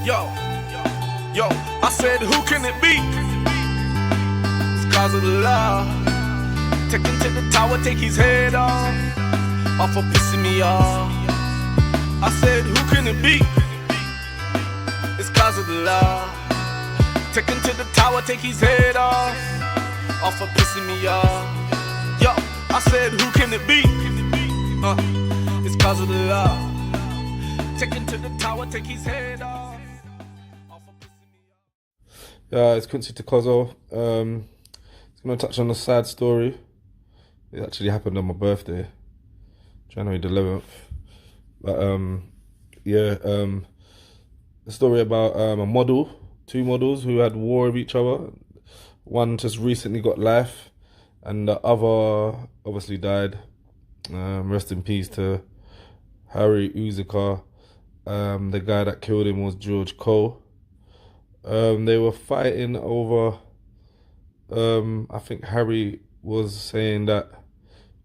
Yo, yo, I said, who can it be? It's cause of the law. Take him to the tower, take his head off for pissing me off. I said, who can it be? It's cause of the law. Take him to the tower, take his head off for pissing me off. Yo, I said, who can it be? It's cause of the law. Take him to the tower, take his head off for pissing me off. Yeah, it's Quincy to Qozo. It's going to touch on a sad story. It actually happened on my birthday, January the 11th. But a story about two models who had war with each other. One just recently got life, and the other obviously died. Rest in peace to Harry Uzuka. The guy that killed him was Qozo. They were fighting over, I think Harry was saying that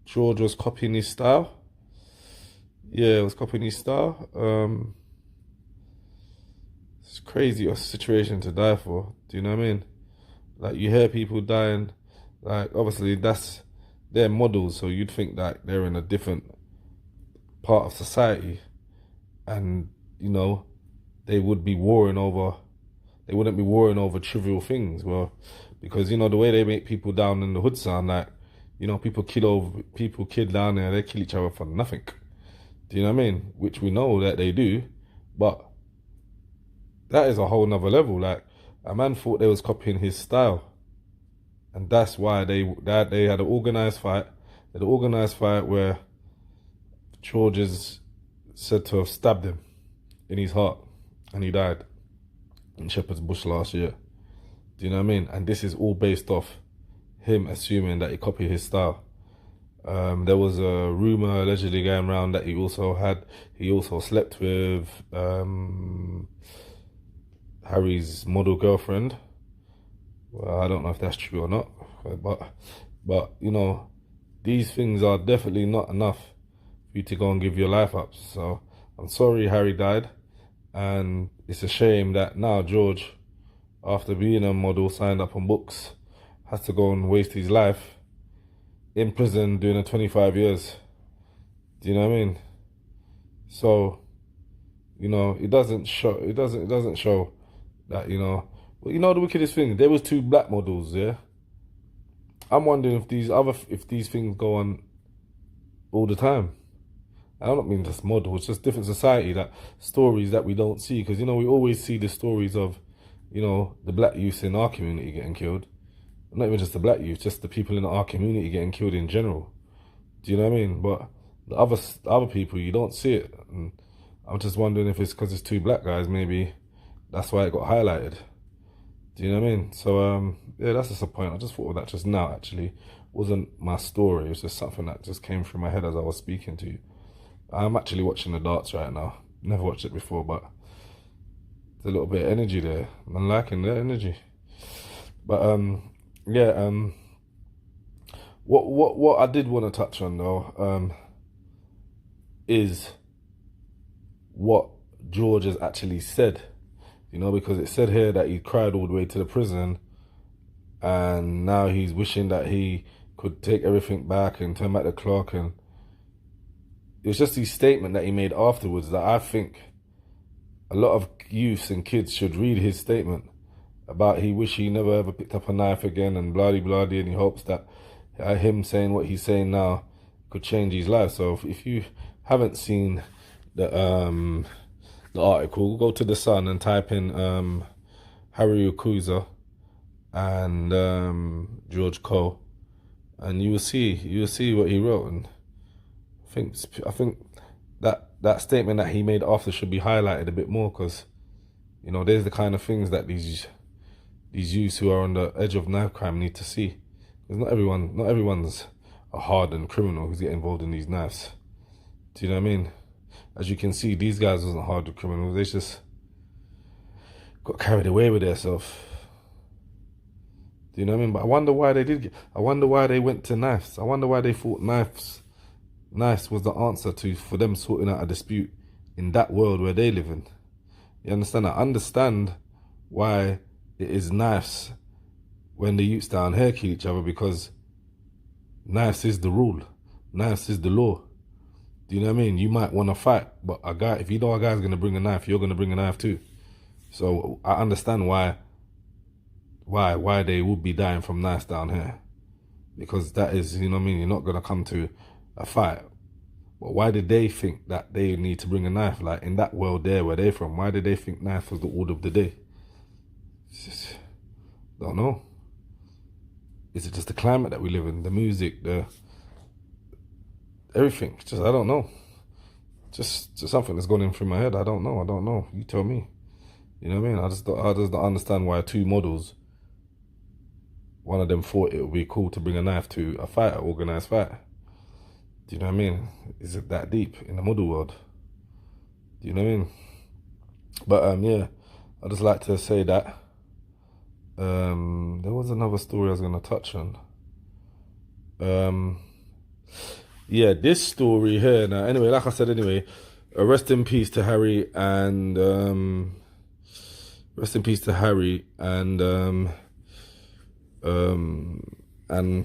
George was copying his style. Yeah, it was copying his style. It's crazy a situation to die for. Do you know what I mean? Like, you hear people dying, like, obviously they're models, so you'd think that they're in a different part of society, and you know, they wouldn't be warring over trivial things. Well, because you know the way they make people down in the hood sound like, you know, people kill down there, they kill each other for nothing. Do you know what I mean? Which we know that they do, but that is a whole nother level. Like, a man thought they was copying his style, and that's why they had an organised fight. They had an organised fight where George is said to have stabbed him in his heart, and he died in Shepherd's Bush last year. Do you know what I mean? And this is all based off him assuming that he copied his style. There was a rumour allegedly going around that he also slept with Harry's model girlfriend. Well, I don't know if that's true or not, but you know, these things are definitely not enough for you to go and give your life up. So I'm sorry Harry died, and it's a shame that now George, after being a model, signed up on books, has to go and waste his life in prison doing 25 years. Do you know what I mean? So, you know, it doesn't show that, you know, well, you know the wickedest thing, there was two black models, yeah? I'm wondering if these things go on all the time. I don't mean just models, just different society, that stories that we don't see, because, you know, we always see the stories of, you know, the black youth in our community getting killed. Not even just the black youth, just the people in our community getting killed in general. Do you know what I mean? But the other people, you don't see it. And I'm just wondering if it's because it's two black guys, maybe that's why it got highlighted. Do you know what I mean? So, yeah, that's just a point. I just thought of that just now, actually. It wasn't my story. It was just something that just came through my head as I was speaking to you. I'm actually watching the darts right now. Never watched it before, but there's a little bit of energy there. I'm liking the energy. But, yeah, what I did want to touch on, though, is what George has actually said. You know, because it said here that he cried all the way to the prison, and now he's wishing that he could take everything back and turn back the clock. And it was just his statement that he made afterwards that I think a lot of youths and kids should read his statement about he wish he never ever picked up a knife again and blah-de-blah-de, and he hopes that him saying what he's saying now could change his life. So if you haven't seen the article, go to The Sun and type in Harry Uzuka and George Qozo, and you will see what he wrote. And I think that statement that he made after should be highlighted a bit more, because, you know, there's the kind of things that these youths who are on the edge of knife crime need to see. Because not everyone's a hardened criminal who's getting involved in these knives. Do you know what I mean? As you can see, these guys wasn't hardened criminals. They just got carried away with themselves. Do you know what I mean? But I wonder why they went to knives. I wonder why they thought knives was the answer for them sorting out a dispute in that world where they live in. You understand? I understand why it is knives when the youths down here kill each other, because knives is the rule. Knives is the law. Do you know what I mean? You might want to fight, but a guy, if you know a guy's going to bring a knife, you're going to bring a knife too. So I understand why they would be dying from knives down here. Because that is, you know what I mean, you're not going to come to a fight. But why did they think that they need to bring a knife? Like, in that world there where they're from, why did they think knife was the order of the day? Just, don't know. Is it just the climate that we live in, the music, the everything? Just, I don't know. Just something that's gone in through my head. I don't know. You tell me. You know what I mean? I just don't understand why two models, one of them thought it would be cool to bring a knife to a fight, an organized fight. Do you know what I mean? Is it that deep in the model world? Do you know what I mean? But yeah, I just like to say that. There was another story I was going to touch on. Yeah, this story here. Now, anyway, like I said, rest in peace to Harry and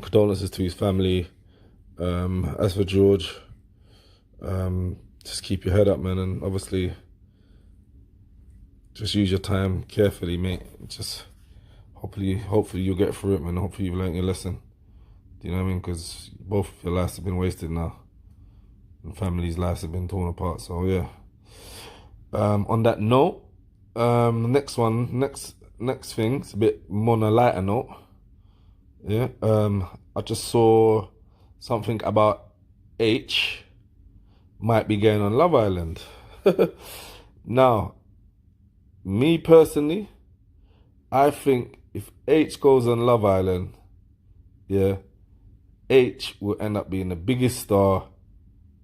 condolences to his family. As for George, just keep your head up, man, and obviously just use your time carefully, mate. Just hopefully you'll get through it, man. Hopefully you've learned your lesson. Do you know what I mean? Because both of your lives have been wasted now, and families' lives have been torn apart. So yeah. On that note, next thing, it's a bit more on a lighter note. Yeah. I just saw something about Aitch might be going on Love Island. Now, me personally, I think if Aitch goes on Love Island, yeah, Aitch will end up being the biggest star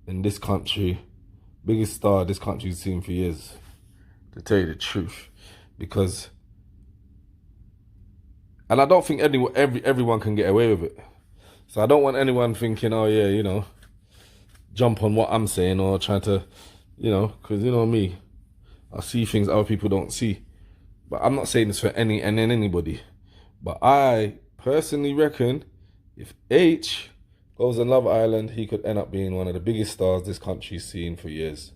in this country, biggest star this country's seen for years, to tell you the truth. Because, and I don't think everyone can get away with it. So I don't want anyone thinking, oh yeah, you know, jump on what I'm saying or trying to, you know, because you know me, I see things other people don't see. But I'm not saying this for anybody. But I personally reckon if Aitch goes on Love Island, he could end up being one of the biggest stars this country's seen for years.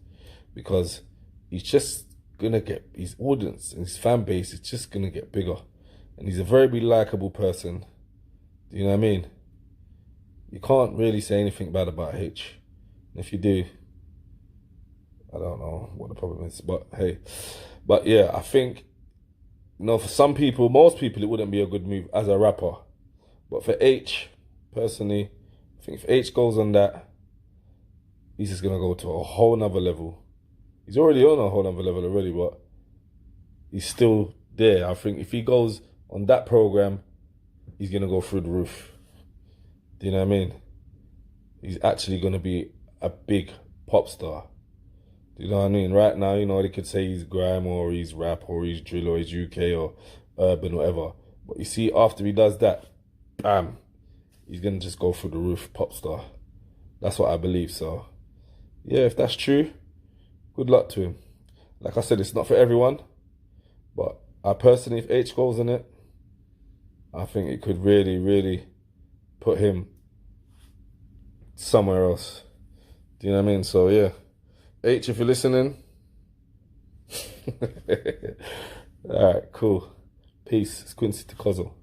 Because he's just going to get, his audience and his fan base is just going to get bigger. And he's a very likable person. Do you know what I mean? You can't really say anything bad about Aitch. And if you do, I don't know what the problem is. But hey, but yeah, I think, you know, for some people, most people, it wouldn't be a good move as a rapper. But for Aitch, personally, I think if Aitch goes on that, he's just going to go to a whole nother level. He's already on a whole nother level already, but he's still there. I think if he goes on that program, he's going to go through the roof. Do you know what I mean? He's actually going to be a big pop star. Do you know what I mean? Right now, you know, they could say he's grime or he's rap or he's drill or he's UK or urban, whatever. But you see, after he does that, bam, he's going to just go through the roof, pop star. That's what I believe. So, yeah, if that's true, good luck to him. Like I said, it's not for everyone. But I personally, if Aitch goes in it, I think it could really put him somewhere else. Do you know what I mean? So, yeah. Aitch, if you're listening. All right, cool. Peace. It's Quincy to Qozo.